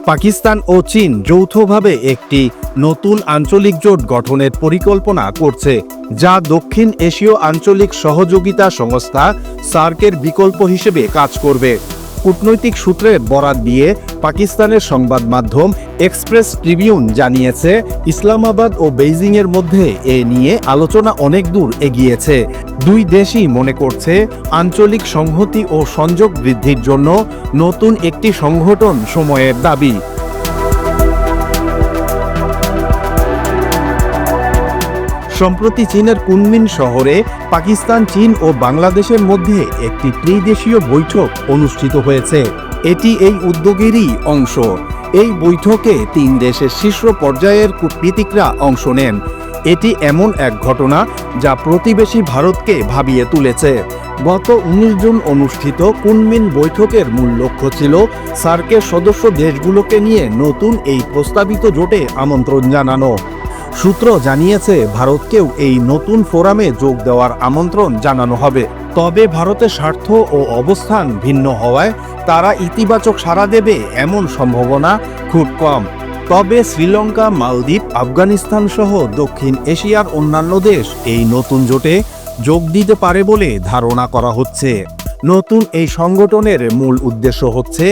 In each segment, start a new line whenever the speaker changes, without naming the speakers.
পাকিস্তান ও চীন যৌথভাবে একটি নতুন আঞ্চলিক জোট গঠনের পরিকল্পনা করছে, যা দক্ষিণ এশীয় আঞ্চলিক সহযোগিতা সংস্থা সার্কের বিকল্প হিসেবে কাজ করবে। কূটনৈতিক সূত্রের বরাত দিয়ে পাকিস্তানের সংবাদ মাধ্যম এক্সপ্রেস ট্রিবিউন জানিয়েছে, ইসলামাবাদ ও বেইজিংয়ের মধ্যে এ নিয়ে আলোচনা অনেক দূর এগিয়েছে। দুই দেশই মনে করছে আঞ্চলিক সংহতি ও সংযোগ বৃদ্ধির জন্য নতুন একটি সংগঠন সময়ের দাবি। সম্প্রতি চীনের কুনমিন শহরে পাকিস্তান, চীন ও বাংলাদেশের মধ্যে একটি ত্রিদেশীয় বৈঠক অনুষ্ঠিত হয়েছে। এটি এই উদ্যোগেরই অংশ। এই বৈঠকে তিন দেশের শীর্ষ পর্যায়ের কূটনীতিকরা অংশ নেন। এটি এমন এক ঘটনা যা প্রতিবেশী ভারতকে ভাবিয়ে তুলেছে। গত 19 জুন অনুষ্ঠিত কুনমিন বৈঠকের মূল লক্ষ্য ছিল সার্কের সদস্য দেশগুলোকে নিয়ে নতুন এই প্রস্তাবিত জোটে আমন্ত্রণ জানানো। সূত্র জানিয়েছে, ভারতকেও এই নতুন ফোরামে যোগ দেওয়ার আমন্ত্রণ জানানো হবে। তবে ভারতের স্বার্থ ও অবস্থান ভিন্ন হওয়ায় তারা ইতিবাচক সাড়া দেবে এমন সম্ভাবনা খুব কম। তবে শ্রীলঙ্কা, মালদ্বীপ, আফগানিস্তান সহ দক্ষিণ এশিয়ার অন্যান্য দেশ এই নতুন জোটে যোগ দিতে পারে বলে ধারণা করা হচ্ছে। নতুন এই সংগঠনের মূল উদ্দেশ্য হচ্ছে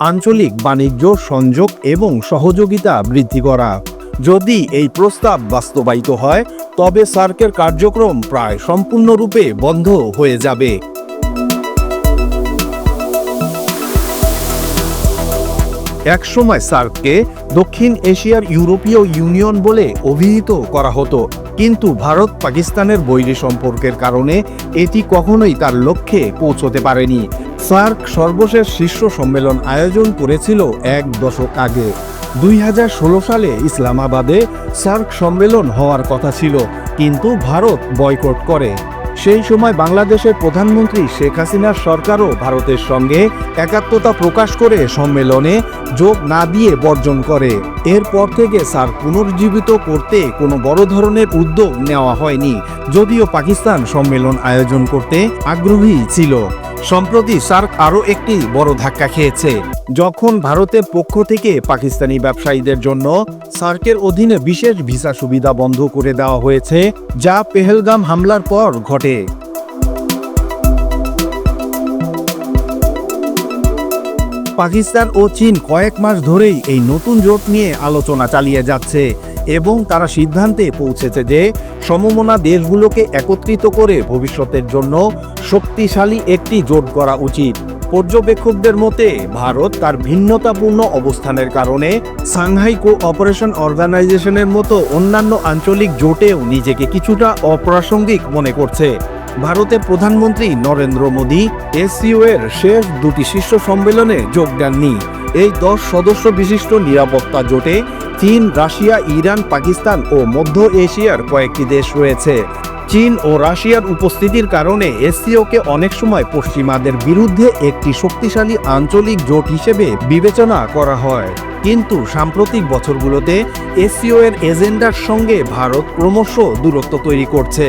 আঞ্চলিক বাণিজ্য, সংযোগ এবং সহযোগিতা বৃদ্ধি করা। যদি এই প্রস্তাব বাস্তবায়িত হয়, তবে সার্কের কার্যক্রম প্রায় সম্পূর্ণরূপে বন্ধ হয়ে যাবে। একসময় সার্ককে দক্ষিণ এশিয়ার ইউরোপীয় ইউনিয়ন বলে অভিহিত করা হতো, কিন্তু ভারত পাকিস্তানের বৈরী সম্পর্কের কারণে এটি কখনোই তার লক্ষ্যে পৌঁছতে পারেনি। সার্ক সর্বশেষ শীর্ষ সম্মেলন আয়োজন করেছিল 1 দশক আগে। 2016 সালে ইসলামাবাদে সার্ক সম্মেলন হওয়ার কথা ছিল, কিন্তু ভারত বয়কট করে। সেই সময় বাংলাদেশের প্রধানমন্ত্রী শেখ হাসিনার সরকারও ভারতের সঙ্গে একাত্মতা প্রকাশ করে সম্মেলনে যোগ না দিয়ে বর্জন করে। এরপর থেকে সার্ক পুনর্জীবিত করতে কোনো বড় ধরনের উদ্যোগ নেওয়া হয়নি, যদিও পাকিস্তান সম্মেলন আয়োজন করতে আগ্রহী ছিল। সম্প্রতি সার্ক আরও একটি বড় ধাক্কা খেয়েছে, যখন ভারতের পক্ষ থেকে পাকিস্তানি ব্যবসায়ীদের জন্য সার্কের অধীনে বিশেষ ভিসা সুবিধা বন্ধ করে দেওয়া হয়েছে, যা পেহেলগাম হামলার পর ঘটে। পাকিস্তান ও চীন কয়েক মাস ধরেই এই নতুন জোট নিয়ে আলোচনা চালিয়ে যাচ্ছে এবং তারা সিদ্ধান্তে পৌঁছেছে যে সমমনা দেশগুলোকে একত্রিত করে ভবিষ্যতের জন্য শক্তিশালী একটি জোট করা উচিত। পর্যবেক্ষকদের মতে, ভারত তার ভিন্নতাপূর্ণ অবস্থানের কারণে সাংহাই কোঅপারেশন অর্গানাইজেশনের মতো অন্যান্য আঞ্চলিক জোটেও নিজেকে কিছুটা অপ্রাসঙ্গিক মনে করছে। ভারতের প্রধানমন্ত্রী নরেন্দ্র মোদী এসসিও এর শেষ দুটি শীর্ষ সম্মেলনে যোগ দেননি। এই 10 সদস্য বিশিষ্ট নিরাপত্তা জোটে চীন, রাশিয়া, ইরান, পাকিস্তান ও মধ্য এশিয়ার কয়েকটি দেশ রয়েছে। চীন ও রাশিয়ার উপস্থিতির কারণে এসসিওকে অনেক সময় পশ্চিমাদের বিরুদ্ধে একটি শক্তিশালী আঞ্চলিক জোট হিসেবে বিবেচনা করা হয়। কিন্তু সাম্প্রতিক বছরগুলোতে এসসিও এর এজেন্ডার সঙ্গে ভারত ক্রমশ দূরত্ব তৈরি করছে।